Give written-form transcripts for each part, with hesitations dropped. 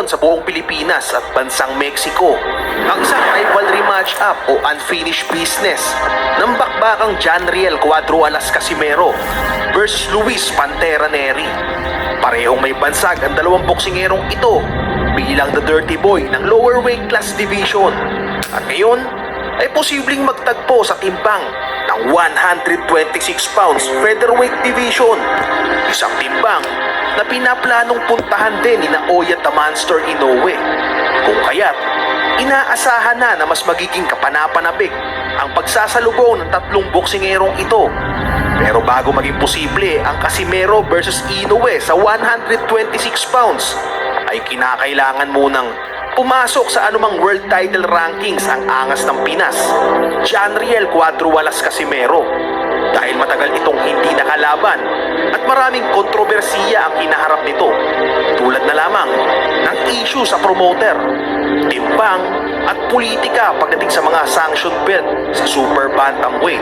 ngayon sa buong Pilipinas at bansang Mexico ang isang rivalry match-up o unfinished business ng bakbakang John Riel Cuadro Alas Casimero versus Luis Pantera Neri. Parehong may bansag ang dalawang boksingerong ito bilang the dirty boy ng lower weight class division at ngayon ay posibleng magtagpo sa timbang ng 126 pounds featherweight division. Isang timbang na pinaplanong puntahan din ni Naoya the Monster Inoue. Kung kaya't inaasahan na mas magiging kapanapanabik ang pagsasalubong ng tatlong boksingerong ito. Pero bago maging posible ang Casimero versus Inoue sa 126 pounds ay kinakailangan munang pumasok sa anumang world title rankings ang angas ng Pinas, John Riel Cuadro Alas Casimero. Dahil matagal itong hindi nakalaban at maraming kontrobersiya ang hinaharap nito, tulad na lamang ng issue sa promoter, timbang at politika pagdating sa mga sanction belt sa super bantamweight.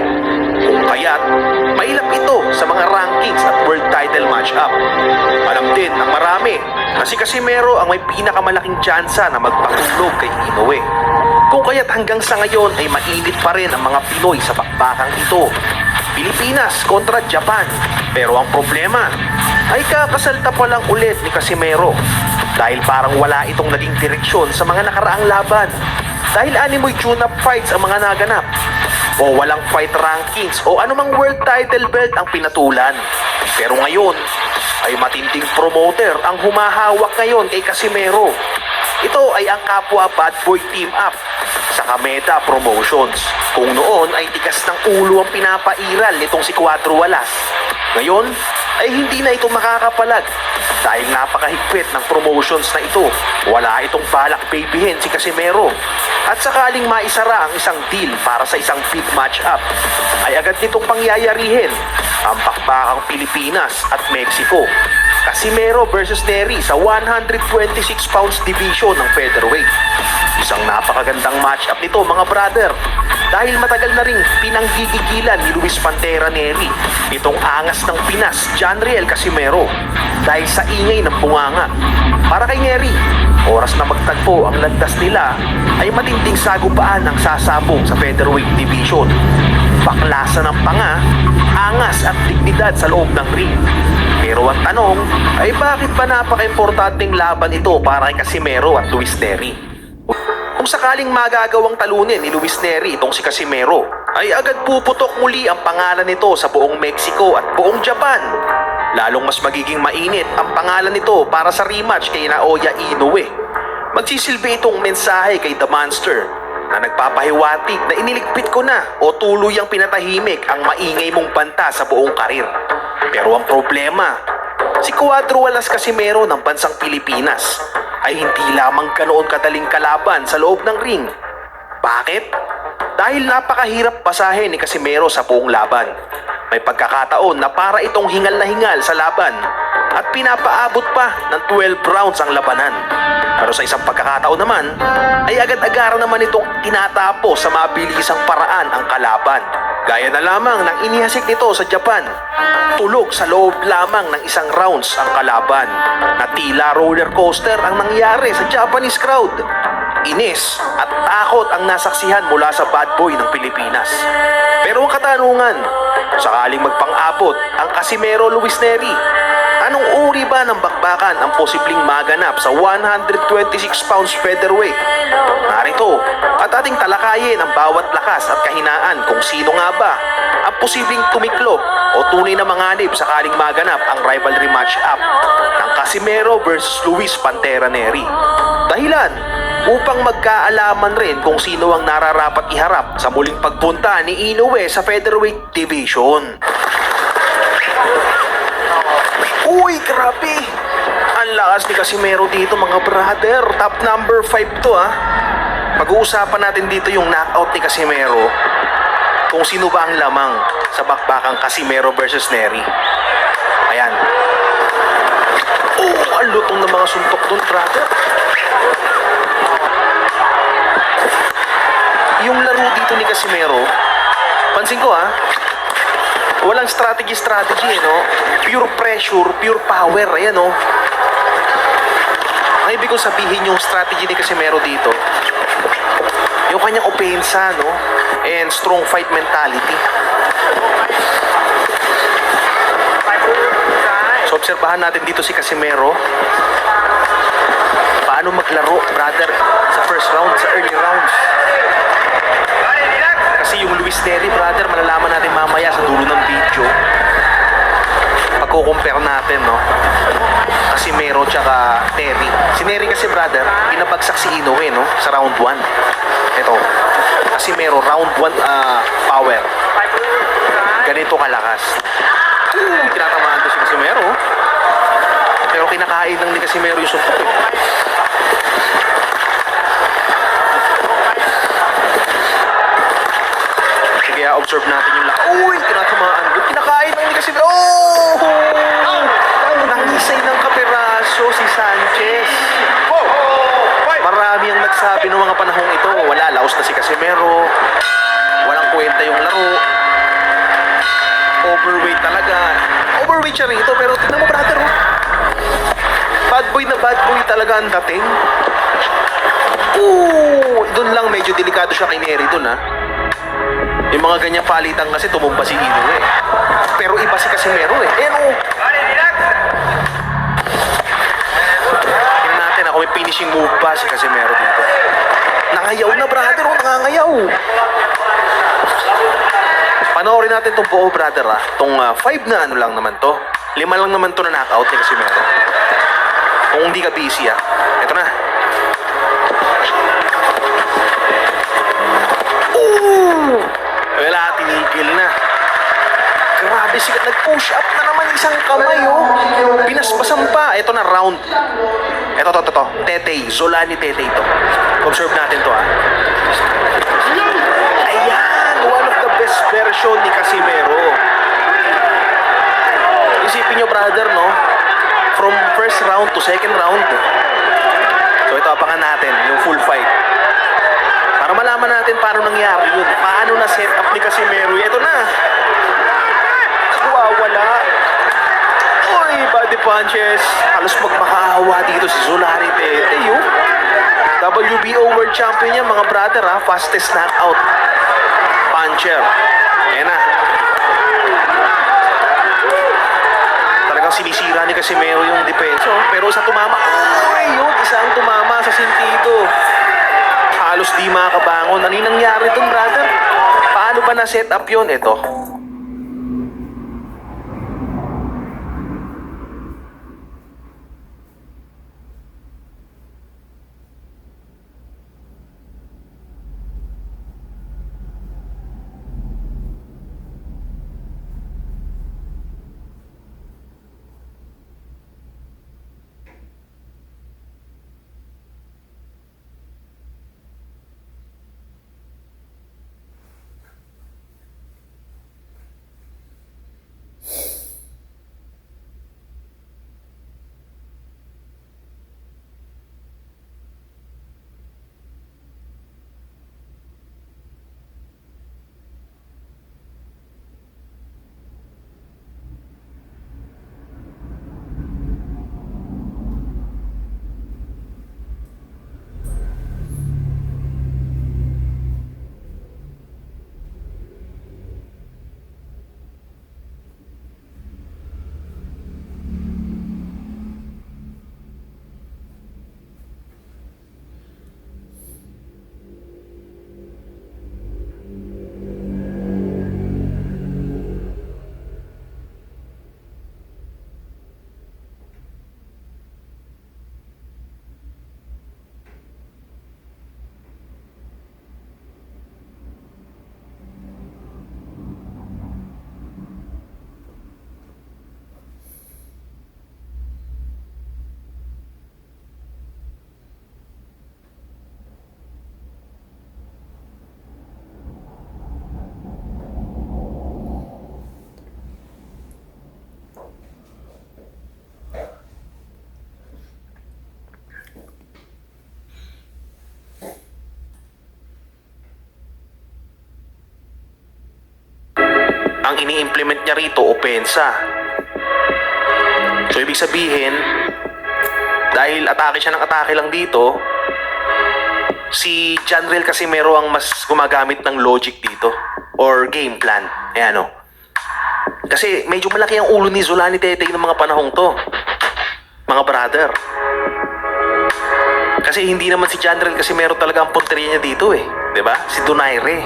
Kung kaya't mailap ito sa mga rankings at world title matchup. Alam din ng marami na si Casimero ang may pinakamalaking tsansa na magpatulog kay Inoue. Kung kaya't hanggang sa ngayon ay mainit pa rin ang mga Pinoy sa bakbakang ito. Pilipinas kontra Japan. Pero ang problema ay kakasalta pa lang ulit ni Casimero dahil parang wala itong naging direksyon sa mga nakaraang laban. Dahil animoy tune-up fights ang mga naganap o walang fight rankings o anumang world title belt ang pinatulan. Pero ngayon ay matinding promoter ang humahawak ngayon kay Casimero. Ito ay ang kapwa Bad Boy Team Up sa Kameda Promotions. Kung noon ay tigas ng ulo ang pinapairal nitong si Cuadro Alas, ngayon ay hindi na ito makakapalag dahil napakahigpit ng promotions na ito. Wala itong balak babyhin si Casimero at sakaling maisara ang isang deal para sa isang big match-up ay agad nitong pangyayarihin ang bakbakang Pilipinas at Mexico. Casimero versus Neri sa 126 pounds division ng featherweight. Isang napakagandang match-up nito mga brother dahil matagal na ring pinanggigigilan ni Luis Pantera Neri itong angas ng Pinas, John Riel Casimero, dahil sa ingay ng bunganga. Para kay Neri, oras na magtagpo ang landas nila ay matinding sagupaan ang sasabong sa featherweight division. Baklasan ng panga, angas at dignidad sa loob ng ring. Pero ang tanong ay bakit ba napaka-importanteng laban ito para kay Casimero at Luis Neri? Kung sakaling magagawang talunin ni Luis Neri itong si Casimero, ay agad puputok muli ang pangalan nito sa buong Mexico at buong Japan. Lalong mas magiging mainit ang pangalan nito para sa rematch kay Naoya Inoue. Magsisilbi itong mensahe kay The Monster na nagpapahiwatig na iniligpit ko na o tuluyang pinatahimik ang maingay mong banta sa buong karir. Pero ang problema, si Cuadro Alas Casimero ng bansang Pilipinas ay hindi lamang ganoon kadaling kalaban sa loob ng ring. Bakit? Dahil napakahirap basahin ni Casimero sa buong laban. May pagkakataon na para itong hingal na hingal sa laban at pinapaabot pa ng 12 rounds ang labanan. Pero sa isang pagkakataon naman ay agad-agaran naman itong tinatapos sa mabilisang paraan ang kalaban. Gaya na lamang ng inihasik nito sa Japan. Tulog sa loob lamang ng isang rounds ang kalaban na tila roller coaster ang nangyari sa Japanese crowd. Inis at takot ang nasaksihan mula sa bad boy ng Pilipinas. Pero ang katanungan, sakaling magpang-abot ang Casimero Luis Neri, anong uri ba ng bakbakan ang posibleng maganap sa 126 pounds featherweight? Narito at ating talakayin ang bawat lakas at kahinaan kung sino nga ba ang posibleng tumiklop o tunay na manganib sakaling maganap ang rivalry match-up ng Casimero versus Luis Pantera Neri. Dahilan upang magkaalaman rin kung sino ang nararapat iharap sa muling pagpunta ni Inoue sa featherweight division. Uy, grabe! Ang lakas ni Casimero dito mga brother. Top number 5 to ah. Pag-uusapan natin dito yung knockout ni Casimero. Kung sino ba ang lamang sa bakbakang Casimero versus Neri. Ayan. Oh, ang lutong ng mga suntok dun brother. Yung laro dito ni Casimero, pansin ko ha, walang strategy no? Pure pressure, pure power, ayan no? Ang ibig kong sabihin yung strategy ni Casimero dito, yung kanyang opensa, no? And strong fight mentality. So, obserbahan natin dito si Casimero. Paano maglaro, brother, sa first round, sa early rounds. Kasi yung Luis Neri, brother, malalaman natin mamaya sa dulo ng video. Pagko-compare natin, no? Casimero tsaka Neri. Si Neri kasi, brother, pinabagsak si Inoue, no? Sa round 1. Ito. Casimero, round 1 power. Ganito kalakas. Tinatamaan doon si Casimero. Pero kinakain lang ni Casimero yung suntok. Kaya observe natin yung laki. Uy! Tinatamaan doon. Kinakain lang ni Casimero. Oh! Nangisay ng kaperaso si Sanchez. Marami ang nagsabi ng mga panahong ito. Wala, laos na si Casimero. Walang kwenta yung laro. Overweight talaga. Overweight siya rito, pero tignan mo, brother, oh. Bad boy na bad boy talaga ang dating. Doon lang medyo delikado siya kay Neri doon, ha. Yung mga ganyang palitan kasi tumumba si Inoue, eh. Pero iba si Casimero, eh. Oh. Tingnan natin ako may finishing move pa si Casimero dito. Nangayaw na, brother, oh. Nangangayaw. Panoorin natin itong buo, brother, ha. Itong 5 na ano lang naman to. 5 lang naman to na knockout ni Casimero. Kung hindi ka busy, ha. Ito na. Wala, tinigil na. Grabe, sikat. Nag-push up na naman isang kamay, oh. Pinaspasan pa. Ito na, round. Ito. Tetey. Zolani Tetey to. Observe natin to, ha. Ayan, one of the best version ni Casimero. Isipin nyo, brother, no? From first round to second round. So ito, abangan natin yung full fight. Para malaman natin paano nangyari yun. Paano na set up ni Casimero. Ito na. Nagwawala. Uy, body punches. Halos magmakaawa dito si Zolani Tetey, oh. WBO World Champion niya, mga brother, ha. Fastest knockout puncher. Ayan na. Talagang sinisira ni Casimero yung depensa, oh. Pero sa tumama, uy, yun, isang tumama sa sentido. Halos di makabangon. Ano yung nangyari dun, brother? Paano ba na-set up yun? Ito. Ang ini-implement niya rito, opensa. So, ibig sabihin, dahil atake siya ng atake lang dito, si Janriel Casimero ang mas gumagamit ng logic dito or game plan. Ayan o. Kasi medyo malaki ang ulo ni Zolani Teteng ng mga panahong to, mga brother. Kasi hindi naman si Janriel Casimero talaga ang punteriya niya dito eh, 'di ba? Si Donaire.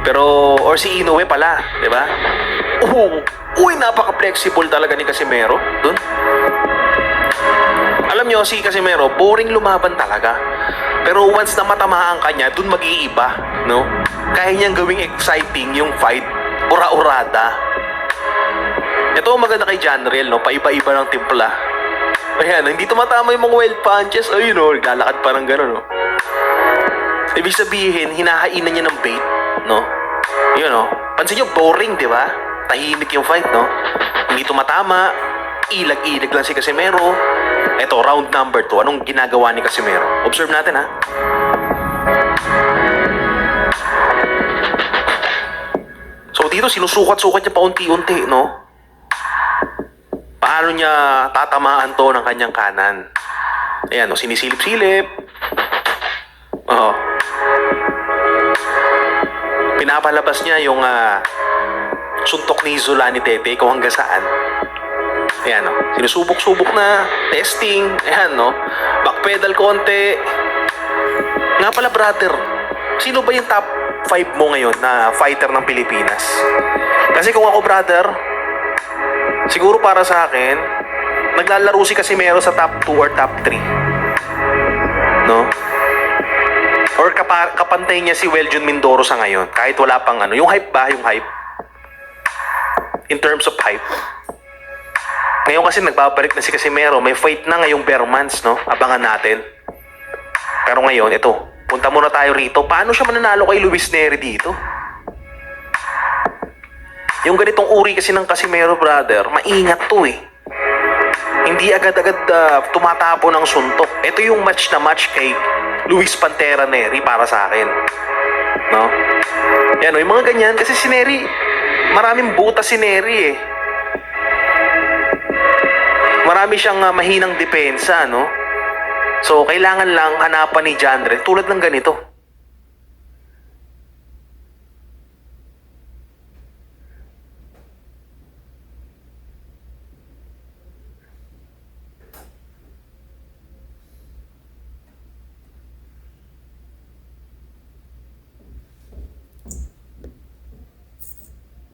Pero or si Inoue pala, 'di ba? Uy, napaka-flexible talaga ni Casimero doon. Alam nyo, si Casimero, boring lumaban talaga. Pero once na matamaan ka niya, doon mag-iiba, no? Kaya niyang gawing exciting yung fight, ura-urada. Ito ang maganda kay Janriel, no? Paiba-iba ng timpla. Ayan, hindi tumatama yung mga wild punches. Ayun, no? Naglalakad parang gano'n, no? Ibig sabihin, hinahainan niya ng bait, no? Yun, no? Pansin nyo, boring, di ba? Tahimik yung fight, no? Hindi tumatama, ilag-ilag lang si Casimero. Ito, round number 2. Anong ginagawa ni Casimero? Observe natin, ha? So, dito, sinusukat-sukat niya paunti-unti, no? Paano niya tatamaan to ng kanyang kanan? Ayan, no? Sinisilip-silip. Oo. Pinapalabas niya yung suntok ni Zolani Teteng kung hanggang saan. Ayan, no? Sinusubok-subok na, testing, ayan, no? Backpedal konti. Nga pala, brother, sino ba yung top 5 mo ngayon na fighter ng Pilipinas? Kasi kung ako, brother, siguro para sa akin, naglalaro si Casimero sa top 2 or top 3. No? Or kapantay niya si Weljun Mindoro sa ngayon, kahit wala pang ano. Yung hype ba? Yung hype? In terms of hype. Ngayon kasi nagbabalik na si Casimero. May fight na ngayong bare months, no? Abangan natin. Pero ngayon, ito. Punta muna tayo rito. Paano siya mananalo kay Luis Neri dito? Yung ganitong uri kasi ng Casimero, brother, maingat to eh. Hindi agad-agad tumatapo ng suntok. Ito yung match na match kay Luis Pantera Neri para sa akin. No? Yan, no? Yung mga ganyan. Kasi si Neri, maraming butas si Neri eh. Marami siyang mahinang depensa, no? So, kailangan lang hanapan ni Janriel tulad ng ganito.